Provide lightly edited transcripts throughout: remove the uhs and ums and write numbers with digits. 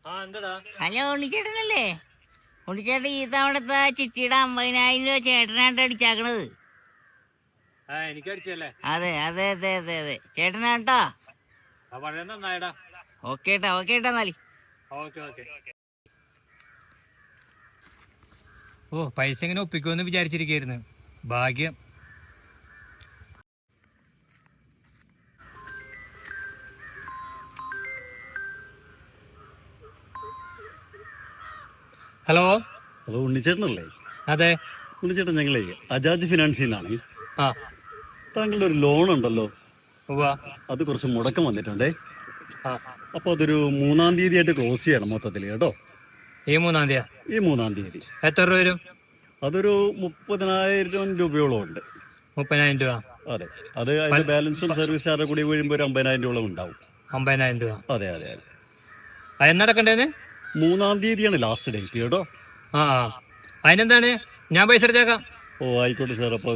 Hello ഉണ്ണിച്ചേട്ടനല്ലേ? ഉണ്ണിച്ചേട്ടൻ ഈ തവണത്തെ ചിട്ടിയുടെ 50,000 രൂപ ചേട്ടനായിട്ട് അടിച്ചാക്കണത്. അതെ അതെ അതെ അതെ അതെ ചേട്ടനാട്ടാ. ഓക്കേട്ടാ ഓക്കേട്ടാ എന്നാല്. പൈസ എങ്ങനെ ഒപ്പിക്കുമെന്ന് വിചാരിച്ചിരിക്കുന്നു. ഭാഗ്യം. ഹലോ ഹലോ ഉണ്ണിച്ചേട്ടനല്ലേ? അതെ. ഉണ്ണിച്ചേട്ടൻ ഞങ്ങളെ അജാജ് ഫിനാൻസിൽ നിന്നാണ്. ആ താങ്കളുടെ ഒരു ലോൺ ഉണ്ടല്ലോ, ഉവ്വ. അത് കുറച്ച് മുടക്കം വന്നിട്ടുണ്ടേ. ആ അപ്പോൾ അതൊരു 3-ാം തീയതിയായിട്ട് ക്ലോസ് ചെയ്യണം മൊത്തത്തിൽ കേട്ടോ. ഈ 3-ാം തീയതി? ഈ 3-ാം തീയതി. എത്ര രൂപ വരും? അതൊരു 30,000 രൂപയോളം ഉണ്ട്. 30,000 രൂപ? അതെ, അത് അതിന്റെ ബാലൻസും സർവീസ് ചാർജ് കൂടി വീഴുമ്പോൾ ഒരു 50,000 രൂപ ഉണ്ടാവും. 50,000 രൂപ? അതെ അതെ അതെ. എന്നടക്കണ്ടേന്ന്? 3-ാം തീയതിയാണ് ലാസ്റ്റ് ഡേറ്റ് കേട്ടോ. ആ അതിനെന്താണ്, ഞാൻ പൈസ അടച്ചേക്കാം. ഓ ആയിക്കോട്ടെ സാർ, അപ്പോൾ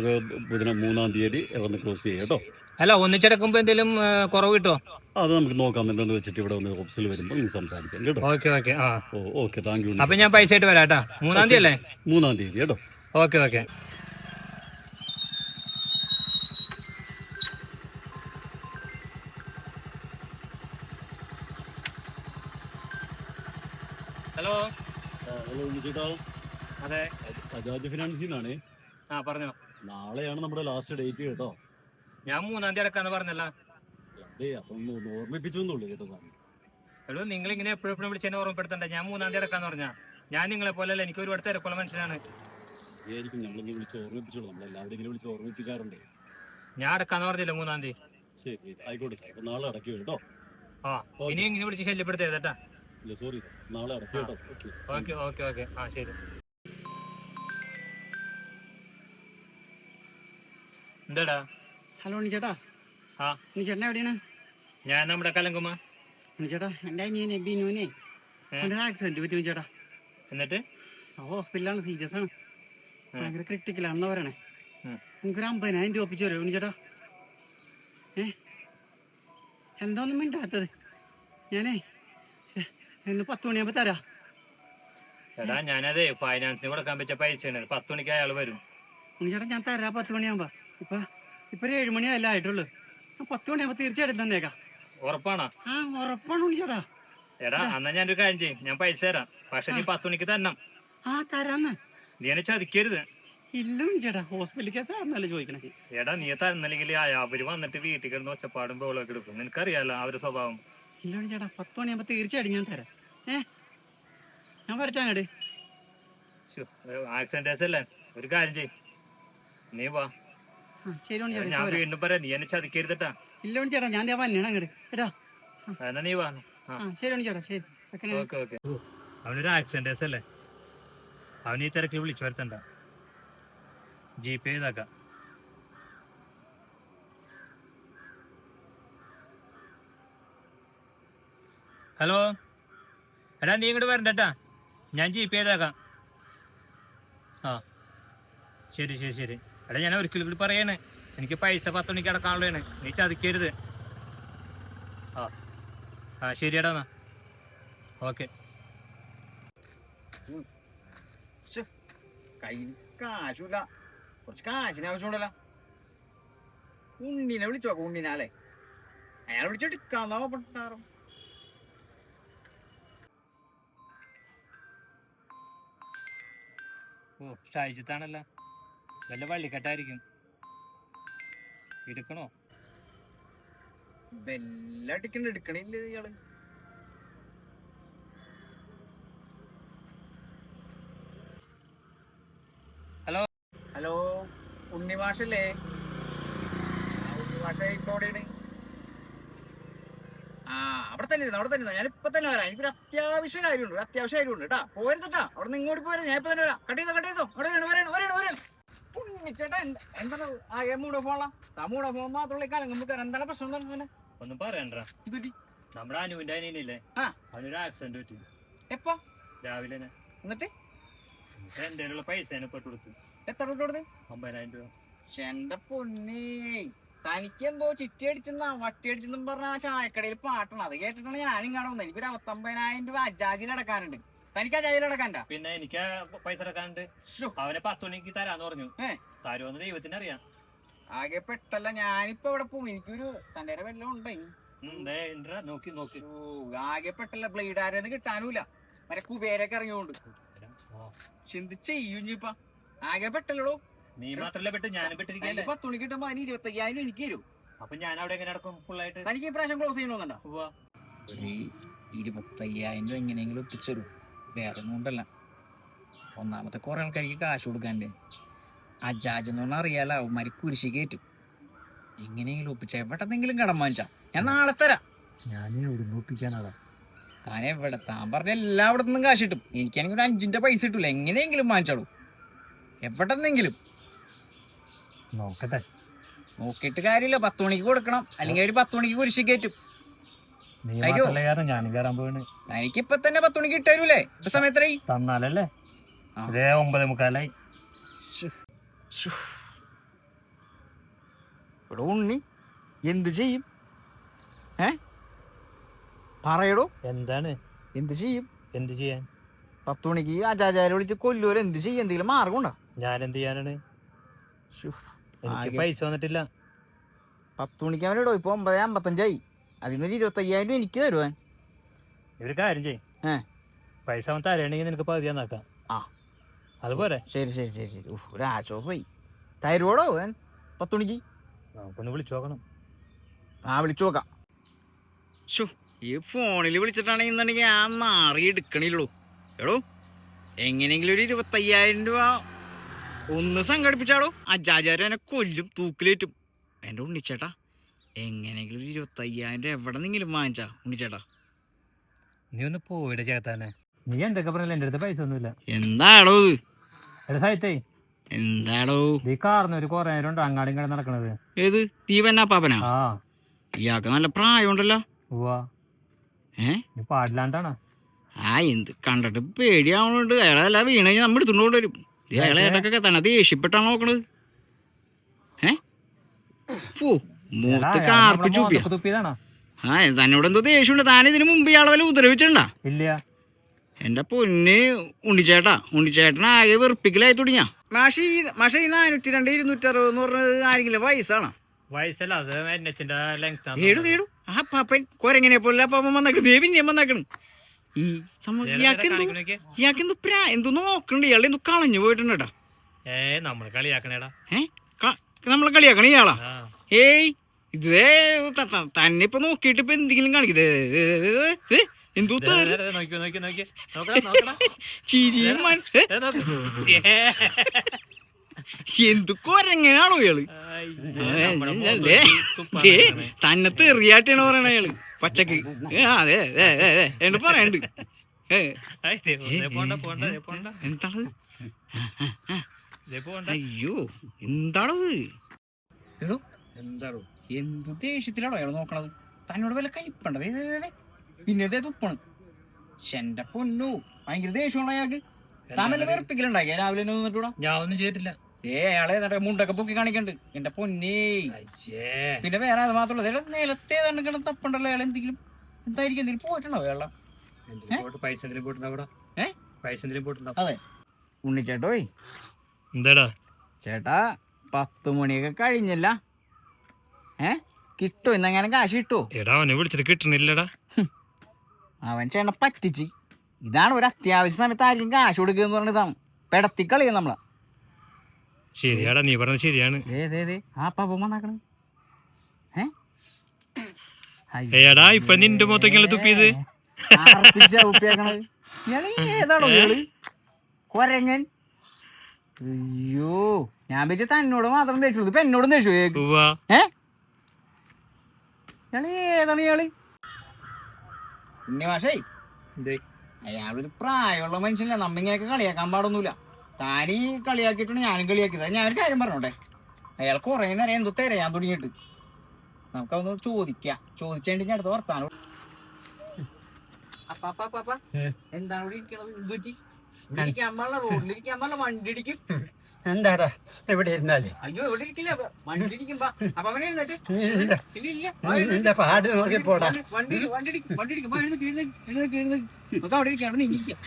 3-ാം തീയതി വന്ന് ക്ലോസ് ചെയ്യാം കേട്ടോ. അല്ല, ഒന്നിച്ചടക്കുമ്പോ എന്തെങ്കിലും കുറവ് കിട്ടുമോ? അത് നമുക്ക് നോക്കാം, എന്താണെന്ന് വെച്ചിട്ട് ഇവിടെ ഒന്ന് ഓഫീസിൽ വരുമ്പോൾ നിങ്ങൾക്ക് സംസാരിക്കാം കേട്ടോ. Okay okay. ആ ഓക്കെ, താങ്ക് യു. അപ്പൊ ഞാൻ പൈസ ആയിട്ട് വരാം കേട്ടോ. 3-ാം തീയതി അല്ലേ? 3-ാം തീയതി കേട്ടോ. Okay okay. ഹലോ. ഹലോ ഉണ്ണിച്ചേട്ടാ. അതെ, അജാജ് ഫിനാൻസിൽ നിന്നാണേ. പറഞ്ഞോ. നാളെയാണ് നമ്മുടെ ലാസ്റ്റ് ഡേറ്റ് കേട്ടോ. ഞാൻ 3-ാം തീയതി അടക്കാന്ന് പറഞ്ഞല്ല. അതെ, അപ്പം ഒന്ന് ഓർമ്മിപ്പിച്ചോളൂ കേട്ടോ സാർ. എടോ, നിങ്ങൾ ഇങ്ങനെ എപ്പോഴും വിളിച്ചെന്നെ ഓർമ്മപ്പെടുത്തണ്ട. ഞാൻ 3-ാം തീയതി അടക്കാന്ന് പറഞ്ഞാ. ഞാൻ നിങ്ങളെ പോലെയല്ല, എനിക്ക് ഒരുപാട് തിരക്കുള്ള മനുഷ്യനാണ്. ശരിക്കും ഞങ്ങളൊന്ന് വിളിച്ച് ഓർമ്മിപ്പിച്ചോളൂ, നമ്മളെല്ലാവരും വിളിച്ച് ഓർമ്മിപ്പിക്കാറുണ്ട്. ഞാൻ അടക്കാന്ന് പറഞ്ഞില്ല 3-ാം തീയതി. ശരി, ആയിക്കോട്ടെ സാർ, അപ്പൊ നാളെ അടയ്ക്കും കേട്ടോ. ഇനി ഇങ്ങനെ വിളിച്ച് ശല്യപ്പെടുത്തേട്ടാ. ഇല്ല സോറി സാർ, നാളെ അടയ്ക്കും കേട്ടോ. Okay okay okay. ശരി. എന്താടാ? ഹലോ ഉണ്ണിച്ചേട്ടാ. ഉണ്ണിച്ചേട്ടൻ എവിടെയാണ്? ഞാൻ നമ്മുടെ കലങ്കുമ. ഉണ്ണിച്ചേട്ടാ, എൻ്റെ അനിയനെ ബിനുവിനെ ഒരു ആക്സിഡന്റ് പറ്റി ഉണ്ണിച്ചേട്ടാ. എന്നിട്ട് ഹോസ്പിറ്റലാണ്, സീരിയസ് ആണ്, ഭയങ്കര ക്രിട്ടിക്കലാണെന്നാ പറയണേ. നമുക്കൊരു 50,000 രൂപ ഒപ്പിച്ച് തരുമോ ഉണ്ണിച്ചേട്ടാ? എന്താന്നും മിണ്ടാത്തത്? ഞാനേ ഇന്ന് 10 മണിയാകുമ്പോ തരാം. എടാ, ഞാനതേ ഫൈനാൻസിന് കൊടുക്കാൻ പറ്റിയ പൈസയാണ്. 10 മണിക്ക് അയാൾ വരും. ഉണ്ണിച്ചേട്ടാ ഞാൻ തരാം 10 മണിയാകുമ്പോ. ഇപ്പൊ ഒരു 7 മണിയല്ല ആയിട്ടുള്ളൂ. 10 മണിയാകുമ്പോ തീർച്ചയായിട്ടും തന്നേക്കാം. ഉറപ്പാണോ? ഉറപ്പാണ് ഉണ്ണിച്ചേട്ടാ. എടാ, എന്നാ ഞാനൊരു കാര്യം ചെയ്യും, ഞാൻ പൈസ തരാം. പക്ഷെ നീ 10 മണിക്ക് തരണം. തരാന്ന്. നീ എന്നെ ചതിക്കരുത്. ഇല്ല ഉണ്ണിച്ചേട്ടാ, ഹോസ്പിറ്റൽ കേസാണെന്നല്ലേ ചോദിക്കണേ. എടാ, നീ തരുന്നില്ലെങ്കിൽ അവര് വന്നിട്ട് വീട്ടിൽ കിടന്ന് ഒച്ചപ്പാടും ബഹളമൊക്കെ എടുക്കും. നിനക്കറിയാലോ അവരുടെ സ്വഭാവം. ഇല്ല ഉണ്ണിച്ചേട്ടാ, 10 മണിയാകുമ്പോ തീർച്ചയായിട്ടും ഞാൻ തരാം. ഞാൻ വരട്ടെ അങ്ങോട്ട്. ആക്സിഡന്റ് കേസ് അല്ലേ, ഒരു കാര്യം ചെയ്, നീ വാ. ശരി ഉണ്ണിച്ചേട്ടാ, ഞാൻ വീണ്ടും പറയാം, നീ എന്നെ ചതിക്കരുതട്ടാ. ഇല്ല ഉണ്ണിച്ചേട്ടാ, ഞാൻ വന്നേണം അങ്ങോട്ട് കേട്ടാ. എന്നാ നീ വാ. ശരി ഉണ്ണിച്ചേട്ടാ, ശരി. Okay okay. അവനൊരു ആക്സിഡന്റ് കേസ് അല്ലേ, അവന് ഈ തിരക്കിൽ വിളിച്ചു വരുത്തണ്ട. GPay ചെയ്താക്കാം. ഹലോ. എടാ, നീ ഇങ്ങോട്ട് വരണ്ടട്ടാ, ഞാൻ GPay ചെയ്താക്കാം. ശരി ശരി ശരി. എടാ, ഞാൻ ഒരിക്കലും കൂടി പറയണേ, എനിക്ക് പൈസ 10 മണിക്ക് അടക്കാനുള്ളതാണ്, നീ ചതിക്കരുത്. ശരിയടാ എന്നാ. ഓക്കെ. കയ്യിൽ കാശുമില്ല, കുറച്ച് കാശിന് ആവശ്യമുണ്ടല്ലോ. ഉണ്ണിനെ വിളിച്ചു നോക്കാം. ഉണ്ണിനാലേ അയാൾ വിളിച്ചെടുക്കാന്നോ പെട്ടാറും. ഷായിജത്താണല്ല, വല്ല വള്ളിക്കെട്ടായിരിക്കും. എടുക്കണോ? എടുക്കണില്ല ഇയാള്. ഹലോ. ഹലോ, ഉണ്ണി മാഷല്ലേ? ഉണ്ണി മാഷ ഇപ്പൊ എവിടെയാണ്? അവിടെ തന്നെ ഇരുന്നോ. ഞാനിപ്പോ തന്നെ വരാം. എനിക്കൊരു അത്യാവശ്യ കാര്യമുണ്ട് കേട്ടാ. പോരുന്നട്ടാ, അവിടെ നിന്ന് ഇങ്ങോട്ട് പോരാ. ഞാൻ ഇപ്പൊ തന്നെ വരാം. കട്ട് ചെയ്തോ. അവിടെ ഉണ്ണിച്ചേട്ടാ, എന്താണ് മൂടെ ഫോണാ? മൂടെ ഫോൺ മാത്രമുള്ള കാലം നമുക്ക് എന്താണ് പ്രശ്നം? ഒന്നും പറയണ്ട. നമ്മുടെ അനുവിന്റെ അനിയനില്ലേ, അവനൊരു ആക്സിഡന്റ് പറ്റി. എപ്പോ? രാവിലെ. എന്നിട്ട് എന്റെ പൈസ പെട്ട് കൊടുത്തു. എത്ര രൂപ കൊടുത്ത്? 50,000 രൂപ. എന്റെ പൊന്നേ, തനിക്ക് എന്തോ ചിറ്റി അടിച്ചെന്നാ വട്ടി അടിച്ചെന്നും പറഞ്ഞ ആ ചായക്കടയിൽ പാട്ടാണ്. അത് കേട്ടിട്ടാണ് ഞാനും കാണുന്നത്. എനിക്കൊരു 50,000 രൂപ അജാജിൽ അടക്കാനുണ്ട്. തനിക്ക് അജാജിൽ അടക്കാൻണ്ട? പിന്നെ എനിക്ക് പൈസ അടക്കാനുണ്ട്. അവനെ 10 മണിക്ക് തരാന്ന് പറഞ്ഞു. തരുമെന്ന് ദൈവത്തിന് അറിയാം. ആകെ പെട്ടല്ല. ഞാനിപ്പോ ഇവിടെ പോവും. എനിക്കൊരു തന്റെ വല്ലതും ഉണ്ടോ ഇനി? നോക്കി നോക്കി. ആകെ പെട്ടല്ല. ബ്ലേഡ് ആരെന്ന് കിട്ടാനുമില്ല. മറ്റേ കുബേരൊക്കെ ഇറങ്ങിയോണ്ട് ചിന്തി ചെയ്യൂപ്പ. ആകെ പെട്ടല്ലോ. നീ മാത്രല്ല പെട്ട്, ഞാനും പെട്ടിരിക്കല്ലേ. 10 മണിക്ക് കിട്ടുമ്പോ അതിന് 25,000 എനിക്ക് തരും. അപ്പൊ ഞാൻ അവിടെ എങ്ങനെ നടക്കും ഫുള്ളായിട്ട്? തനിക്ക് ഈ പ്രാവശ്യം ക്ലോസ് ചെയ്യണമെന്നുണ്ടോ? ഒരു 25,000 രൂപ എങ്ങനെയെങ്കിലും ഒപ്പിച്ചേരും. വേറെ ഒന്നും കൊണ്ടല്ല. ഒന്നാമത്തെ കുറെ ആൾക്കാർക്ക് കാശ് കൊടുക്കാൻ്റെ. അജാജ് എന്ന് പറഞ്ഞാൽ അറിയാലോ, അവന്മാര് കുരിശി കയറ്റും. എങ്ങനെയെങ്കിലും ഒപ്പിച്ച എവിടെന്നെങ്കിലും കടം വാങ്ങിച്ചാ ഞാൻ നാളെ തരാം. ഞാൻ എവിടെ ഒപ്പിക്കാനാടാ? താൻ എവിടെ? താൻ പറഞ്ഞ എല്ലാവിടെ നിന്നും കാശ് കിട്ടും. എനിക്കാണെങ്കിൽ ഒരു 5 പൈസ കിട്ടൂല. എങ്ങനെയെങ്കിലും വാങ്ങിച്ചോളൂ, എവിടെന്നെങ്കിലും. നോക്കട്ടെ. നോക്കിയിട്ട് കാര്യമില്ല. 10 മണിക്ക് കൊടുക്കണം, അല്ലെങ്കിൽ ഒരു 10 മണിക്ക് കുരിശി കയറ്റും. ഞാനും കയറാൻ പോവാണ്. എനിക്ക് ഇപ്പൊ തന്നെ 10 മണിക്ക് ഇട്ടരൂലേ? ഇപ്പൊ സമയത്തായി തന്നാലല്ലേ? 9:45. ഇവിടെ ഉണ്ണി എന്ത് ചെയ്യും? പറയടോ. എന്താണ്? എന്ത് ചെയ്യും? എന്ത് ചെയ്യാൻ? 10 മണിക്ക് അജാചാരെ വിളിച്ച് കൊല്ലൂര്. എന്ത് ചെയ്യും? എന്തെങ്കിലും മാർഗം ഉണ്ടോ? ഞാൻ എന്ത് ചെയ്യാനാണ്? എനിക്ക് പൈസ വന്നിട്ടില്ല. 10 മണിക്ക് അവനിടോ. ഇപ്പൊ 9:55. അതിനൊരു 25,000 രൂപ എനിക്ക് തരുവാൻ. ഒരു കാര്യം ചെയ്യും, പൈസ അവൻ തരണെങ്കിൽ നിനക്ക് പകുതി തന്നാക്കാം. അതുപോലെ. ശരി ശരി ശരി ശരി. ഒരു ആശ്വാസമായി. തരുവോടോ 10 മണിക്ക്? നമുക്കൊന്ന് വിളിച്ചു നോക്കണം. വിളിച്ചു നോക്കാം. ഈ ഫോണിൽ വിളിച്ചിട്ടാണെന്നുണ്ടെങ്കിൽ ഞാൻ മാറി എടുക്കണില്ലടോ. എടോ എങ്ങനെയെങ്കിലും ഒരു 25,000 രൂപ ഒന്ന് സംഘടിപ്പിച്ചാടോ. അജാചാരം എന്നെ കൊല്ലും, തൂക്കിലേറ്റും. എൻ്റെ ഉണ്ണിച്ചേട്ടാ, എങ്ങനെയെങ്കിലും ഒരു 25,000 രൂപ എവിടെ നിന്നെങ്കിലും വാങ്ങിച്ചാ ഉണ്ണിച്ചേട്ടാ. നീ ഒന്ന് പോയിടെ ചേർത്താനെ. നീ എന്തൊക്കെ പറഞ്ഞാലും എൻ്റെ അടുത്ത് പൈസ ഒന്നുമില്ല. എന്താടോ ഇത്? സാഹിത്തേ, എന്താടോ ഈ കാറിന് ഒരു കുറെ നേരം ഉണ്ട് അങ്ങാടും കിടന്ന് നടക്കണത്. ഏത് ദീപന്നാ പാപ്പനാ? ഇയാൾക്ക് നല്ല പ്രായമുണ്ടല്ലോ. നീ പാടില്ലാണ്ടാണ്. എന്ത് കണ്ടിട്ട് പേടിയാവണുണ്ട്. അയാളെല്ല വീണ് കഴിഞ്ഞാൽ നമ്മൾ എടുത്തുകൊണ്ട് വരും. അയാളെ ഏട്ടൊക്കെ തന്നെ ദേഷ്യപ്പെട്ടാണ് നോക്കണത്. തന്നോട് എന്തോ ദേഷ്യമുണ്ട്. താൻ ഇതിന് മുമ്പ് ഇയാളെ വല്ല ഉപദ്രവിച്ചിട്ടുണ്ടാ? ഇല്ല. എന്റെ പൊന്ന് ഉണ്ണിച്ചേട്ടാ, ഉണ്ണിച്ചേട്ടനാകെ വെറുപ്പിക്കലായി തുടങ്ങിയ. മാഷി 402 260 എന്ന് പറഞ്ഞത് ആരെങ്കിലും വയസ്സാണോ? വയസ്സല്ല, അത് ഏടു ആ പാപ്പൻ കൊരങ്ങനെ പോലെ പാപ്പൻ വന്നേക്കണ്. പിന്നെ വന്നേക്കണ്. ഇയാൾക്ക് എന്തോ നോക്കണ്ട്. ഇയാളെ എന്തോ കളഞ്ഞു പോയിട്ടുണ്ടാ. നമ്മള് കളിയാക്കണേടാ. നമ്മളെ കളിയാക്കണ ഇയാളാ? ഏയ് ഇതേ തന്നെ ഇപ്പൊ നോക്കിട്ട് ഇപ്പൊ എന്തെങ്കിലും കാണിക്കുന്നത്. എന്തോ എന്തു കൊരങ്ങനാണോ ഇയാള്? തന്നെ തെറിയാട്ടാണ് പറയണ അയാള് പച്ചക്ക്. അതെ എന്ന് പറയണ്ട്. എന്താണ്? അയ്യോ എന്താണത്? എന്ത് ദേഷ്യത്തിലാണോ അയാൾ നോക്കണത്? തന്നോട് വല്ല കയ്പണ്ടത്? പിന്നെ തുപ്പണ്. എന്റെ പൊന്നു, ഭയങ്കര ദേഷ്യമുള്ള അയാൾക്ക്. താൻ വല്ല വെറുപ്പിക്കലുണ്ടാക്കിയ രാവിലെ നിന്നിട്ടൂടാ? ഞാൻ ഒന്നും ചെയ്തിട്ടില്ല. അയാളെ മുണ്ടൊക്കെ പൊക്കി കാണിക്കണ്ട്. എന്റെ പൊന്നേ. പിന്നെ വേറെ അത് മാത്രമല്ല, നിലത്തെ ഏതാണ്ട് തപ്പുണ്ടല്ലോ അയാൾ. എന്തെങ്കിലും എന്തായിരിക്കും, എന്തെങ്കിലും പോയിട്ടുണ്ടോ അയാളെ? അതെ ഉണ്ണിച്ചേട്ടോയ്. എന്താടാ ചേട്ടാ, 10 മണിയൊക്കെ കഴിഞ്ഞല്ല. കിട്ടോ? ഇന്നെങ്ങനെ കാശ് കിട്ടോ? എടാ അവനെ വിളിച്ചിട്ട് കിട്ടണില്ലടാ. അവൻ ചേട്ടനെ പറ്റിച്ച്. ഇതാണ് ഒരു അത്യാവശ്യ സമയത്ത് ആയിരിക്കും കാശ് കൊടുക്കുക എന്ന് പറഞ്ഞതാണ്. പെടത്തിക്കളിയാ നമ്മളെ. ശരിയാടാ, നീ പറഞ്ഞത് ശരിയാണ്. ആ പാപ്പ വന്നാക്കണ. ഏടാ ഇപ്പൊ നിന്റെ മൊത്തം തുപ്പിയത്. ഏതാണോ കൊരങ്ങൻ? അയ്യോ, ഞാൻ വെച്ച തന്നോട് മാത്രം ദേഷ്യം, ഇപ്പൊ എന്നോടും ദേഷ്യം. ഏതാണ് ഇയാള്? ഉണ്ണിമാഷേ, അയാളൊരു പ്രായമുള്ള മനുഷ്യനല്ല. നമ്മ ഇങ്ങനെയൊക്കെ കളിയാക്കാൻ പാടൊന്നുമില്ല. താനീ കളിയാക്കിയിട്ടുണ്ട്, ഞാനും കളിയാക്കിയത്. ഞാനൊരു കാര്യം പറഞ്ഞോട്ടെ. അയാൾ കുറെ നേരം എന്തോ തിരയാൻ തുടങ്ങിയിട്ട്. നമുക്കതൊന്ന് ചോദിച്ചേണ്ടി ഞാൻ അടുത്ത വർത്താനം. എന്താണ് ഇവിടെ ഇരിക്കണത്? എന്തുപറ്റി? ഇരിക്കാൻ പാടില്ല, റോഡിലിരിക്കാൻ പാടില്ല, വണ്ടി ഇടിക്കും. എന്താടാ ഇവിടെ ഇരുന്നാല് അയ്യോ ഇവിടെ ഇരിക്കില്ല, വണ്ടി ഇടിക്കുമ്പോ അപ്പൊ അവനെ എഴുന്നേറ്റ് ഇല്ല, നിന്റെ പാട് നോക്കി പോടാ. വണ്ടി ഇടിക്കും അവിടെ ഇരിക്കാണ് നീങ്ങിക്കാം.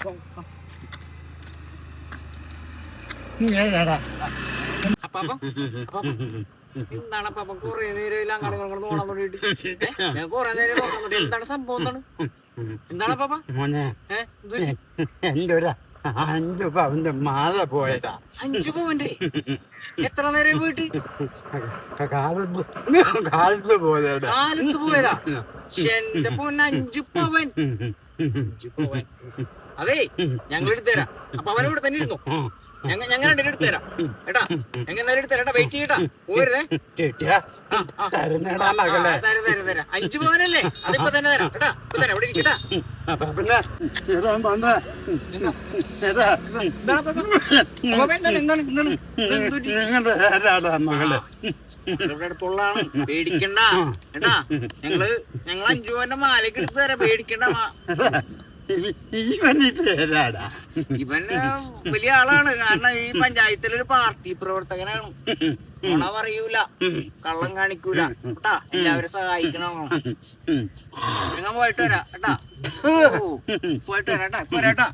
ഏതാടാ അപ്പാപ്പ എന്താണ് അപ്പാപ്പ കൊറേ നേരം അങ്ങോട്ട് നോക്കാൻ വേണ്ടിട്ട് ഞാൻ കൊറേ നേരം നോക്കാൻ വേണ്ടി എന്താണ് സംഭവം, എന്താണ് അപ്പാപ്പ? മോനെ എന്റെ ഒരു 5 പവന്റെ മാല പോയതാ. 5 പവന്റെ? എത്ര നേരം പോയിട്ട്? കാലത്ത് പോയതാ. കാലത്ത് പോയതാ? എന്റെ പൊന്ന 5 പവൻ. 5 പവൻ അതെ ഞങ്ങൾ എടുത്തുതരാം. അപ്പൊ അവൻ ഇവിടെ തന്നെ ഇരുന്നു, ഞങ്ങൾ രണ്ടുപേരും എടുത്തുതരാം ഏട്ടാ. ഞങ്ങൾ എന്തായാലും എടുത്തരാം, വെയിറ്റ് ചെയ്യട്ടാ, പോരുതേ. തരാം 5 പവനല്ലേ, അതിപ്പോ തന്നെ തരാം കേട്ടാ. ഇപ്പൊ തരാം, ഇവിടെ ഇരിക്കട്ടാ. അടുത്തുള്ളതാണ്, പേടിക്കണ്ട കേട്ടാ. ഞങ്ങൾ 5 പവന്റെ മാലയ്ക്ക് എടുത്തു തരാം, പേടിക്കണ്ട. ഇവന് വലിയ ആളാണ്, കാരണം ഈ പഞ്ചായത്തിലൊരു പാർട്ടി പ്രവർത്തകനാണ്. നുണ പറയൂല, കള്ളം കാണിക്കൂല കേട്ടാ. എല്ലാവരും സഹായിക്കണം. നിങ്ങൾ പോയിട്ട് വരാം കേട്ടാ. പോയിട്ട് വരാം കേട്ടാ, പോരാട്ടാ.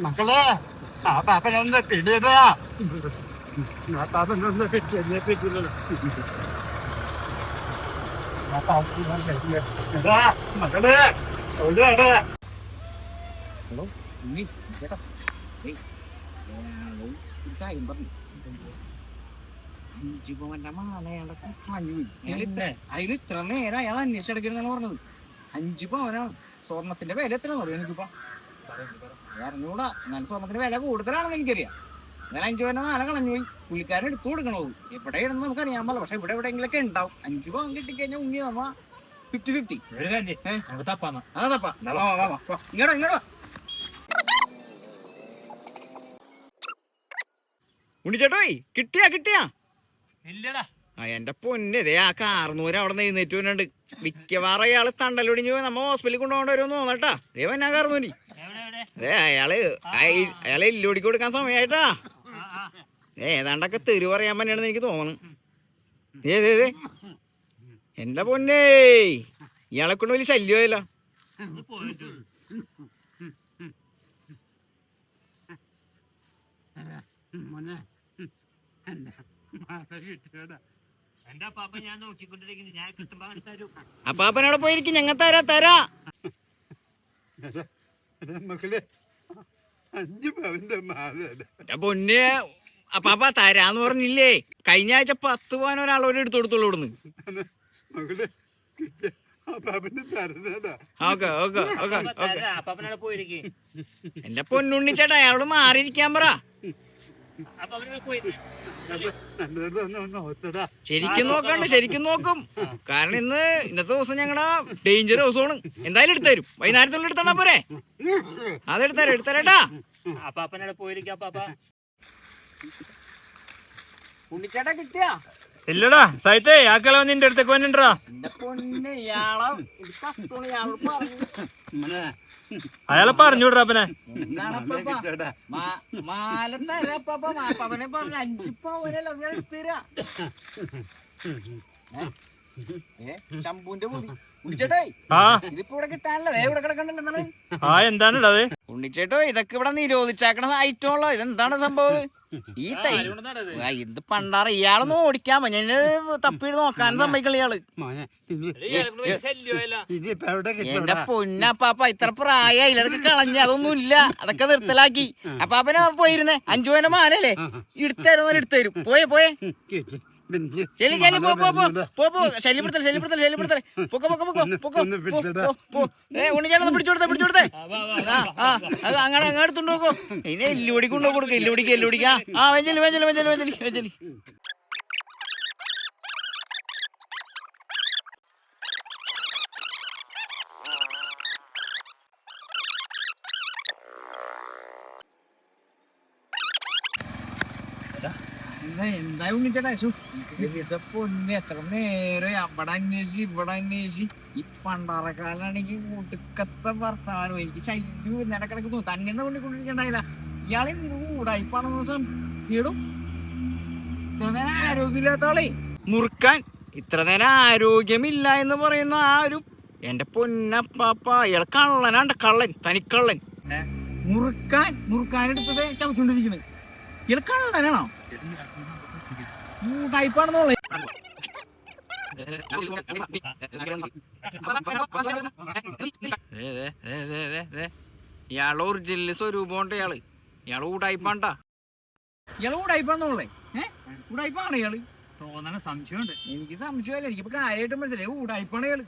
മക്കളെ ആ പാപ്പനൊന്ന് പിടിയതാ. പാപ്പനൊന്ന് പിടിക്കില്ല. മക്കളെ അതിൽ ഇത്ര നേരം അയാൾ അന്വേഷിച്ചെടുക്കണെന്നാണ് പറഞ്ഞത്. 5 പവനാണ്. സ്വർണത്തിന്റെ വില എത്രയാണെന്ന് അറിയാം എനിക്കിപ്പോ അറിഞ്ഞൂടാ. എന്നാലും സ്വർണത്തിന്റെ വില കൂടുതലാണെന്ന് എനിക്കറിയാം. എന്നാലും 5 പവന്റെ മാല കളഞ്ഞു പോയി. പുള്ളിക്കാരൻ എടുത്തു കൊടുക്കണത് എവിടെ ഇടുന്ന നമുക്ക് അറിയാൻ പാടില്ല. പക്ഷെ ഇവിടെ എവിടെയെങ്കിലൊക്കെ ഉണ്ടാവും. 5 പവൻ കിട്ടിക്കഴിഞ്ഞാൽ ഉണ്ണി നമ്മ 50-50. അതാ തപ്പാ. ഇങ്ങോട്ടോ ഉണ്ണിച്ചേട്ടോയ്, കിട്ടിയാ ഇല്ലടാ. എന്റെ പൊന്നെ, ഇതേ ആ 600 അവിടെ നിന്ന് എഴുന്നേറ്റ് വരുന്നുണ്ട്. മിക്കവാറും അയാള് തണ്ടലൊടിഞ്ഞു പോയി നമ്മ ഹോസ്പിറ്റലിൽ കൊണ്ടുപോകേണ്ടി വരുമെന്ന് തോന്നട്ടാ. ദേ വന്നാ 600. അതെ അയാളെ എല്ലോടിക്ക് കൊടുക്കാൻ സമയമായിട്ടാ. ഏതാണ്ടൊക്കെ തെരു പറയാൻ പറ്റാണെന്ന് എനിക്ക് തോന്നുന്നു. എന്റെ പൊന്നേ, ഇയാളെ കൊണ്ട് വലിയ ശല്യമായില്ല. അപ്പാപ്പനോടെ പോയിരിക്കും, ഞങ്ങൾ തരാ. മക്കളെ 5 പവന്റെ മാല. പൊന്നെ അപ്പാപ്പ തരാന്ന് പറഞ്ഞില്ലേ? കഴിഞ്ഞ ആഴ്ച 10 പവൻ ഒരാളോട് എടുത്തു കൊടുത്തോളൂ ഇവിടുന്ന്. മകളെ പാപ്പന് തരണടാ. എന്റെ പൊന്നുണ്ണിച്ചേട്ടാ, അയാളോട് മാറിയിരിക്കാൻ പറ. ശരിക്കും നോക്കും. കാരണം ഇന്നത്തെ ദിവസം ഞങ്ങളുടെ ഡേഞ്ചർ ദിവസമാണ്. എന്തായാലും എടുത്തരും, വൈകുന്നേരത്തുള്ളിൽ എടുത്താ പോരെ. എടുത്തരേട്ടാ. ഉണ്ണിച്ചേട്ടാ കിട്ടിയാ? ഇല്ലടാ സൈത്തേ, ആക്കള നിന്റെ അടുത്തേക്ക് വന്നിട്ടാ. എന്റെ പൊന്നെ, ഇയാളെ അയാളെ പറഞ്ഞു വിടാ. അപ്പനെ മാല തരാപ്പനെ പറഞ്ഞ 5 പവനല്ല എടുത്തരാ. ശംഭുവിന്റെ പൊടി ഉണ്ണിച്ചേട്ടോ, ഇതിപ്പോ ഇവിടെ കിട്ടാനല്ലേ ഇവിടെ കിടക്കണ്ടല്ലോ. എന്താണ് ഉണ്ണിച്ചേട്ടോ, ഇതൊക്കെ ഇവിടെ നിരോധിച്ചാക്കണ ഐറ്റമുള്ള ഇതെന്താണ് സംഭവം? ഈ തൈ ഇത് പണ്ടാറ ഇയാളൊന്നും ഓടിക്കാൻ ഞാൻ തപ്പിട്ട് നോക്കാൻ സമ്മതിക്കണ ഇയാള്. എന്റെ പൊന്നപ്പാപ്പ, ഇത്ര പ്രായമായില്ല, അതൊക്കെ കളഞ്ഞ അതൊന്നും ഇല്ല, അതൊക്കെ നിർത്തലാക്കി. അപ്പാപ്പനെ പോയിരുന്നേ 5 പവന്റെ മാലല്ലേ, എടുത്തരും. പോയേ ചെല്ലി ശല്യപ്പെടുത്തൽ ഉണ്ണിച്ചേട്ടൊന്ന് പിടിച്ചോടുത്തേ. അത് അങ്ങനെ എടുത്തുണ്ടോ നോക്കോ. ഇനി എല്ലുപടി കൊണ്ടോ കൊടുക്ക. എല്ലുപിടിക്കാ. വെഞ്ചലി. എന്താ ഉണ്ണിച്ചേട്ടാ പൊന്നെ എത്ര നേരം അവിടെ അന്വേഷിച്ച് ഇവിടെ അന്വേഷിച്ച് ഈ പണ്ടാറക്കാലാണെങ്കിൽ ഒടുക്കത്തെ വർത്താനോ എനിക്ക് ശല്യം ഇടക്കിടക്ക് തോന്നും തന്നെ കൊണ്ടിക്കൊണ്ടിരിക്കണ്ടായില്ല ഇയാളെ കൂടായിപ്പാണെന്ന് ദിവസം കേടും ഇത്ര നേരം ആരോഗ്യമില്ലാത്തോളെ മുറുക്കാൻ ഇത്ര നേരം ആരോഗ്യമില്ല എന്ന് പറയുന്ന ആ ഒരു എന്റെ പൊന്നപ്പാപ്പ ഇയാൾ കള്ളനാണ്ട് കള്ളൻ തനിക്കള്ളൻ മുറുക്കാനെടുത്തത് ചവച്ചോണ്ടിരിക്കണ് ഇയാൾ കള്ളനാണോ ടൈപ്പാണെന്നോളെ ഇയാള് ഒറിജിനൽ സ്വരൂപമുണ്ട് ഇയാള് ഊടായിപ്പാണ്ടാ ഇയാള് ഊടായിപ്പാന്നോളെ ഊടായിപ്പാണ് ഇയാള് തോന്നണ സംശയമുണ്ട്. എനിക്ക് സംശയമല്ല എനിക്കിപ്പോ കാര്യമായിട്ട് മനസ്സിലായി ഊടായിപ്പാണ് ഇയാള്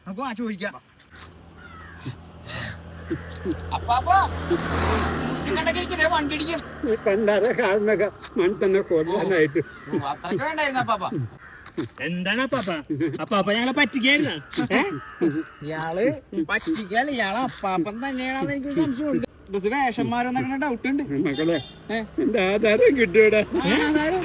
നമുക്ക് ചോദിക്കാം വണ്ടി അടിക്കും ഈ പണ്ടാര കാരണൊക്കെ മനുഷ്യനെ കൊല്ലാനായിട്ട് അത്രക്ക് വേണ്ടായിരുന്നു അപ്പാപ്പ എന്താണ് അപ്പാപ്പ ഞങ്ങളെ പറ്റിക്കായിരുന്ന ഇയാള് പറ്റിക്കല്ല ഇയാളെ അപ്പാപ്പൻ തന്നെയാണെന്ന് എനിക്കൊരു സംശയമുണ്ട് വേഷന്മാരെന്നൊക്കെ ഡൗട്ട് ഉണ്ട് മക്കളെ എന്റെ ആധാരം കിട്ടിയോടെ ആധാരം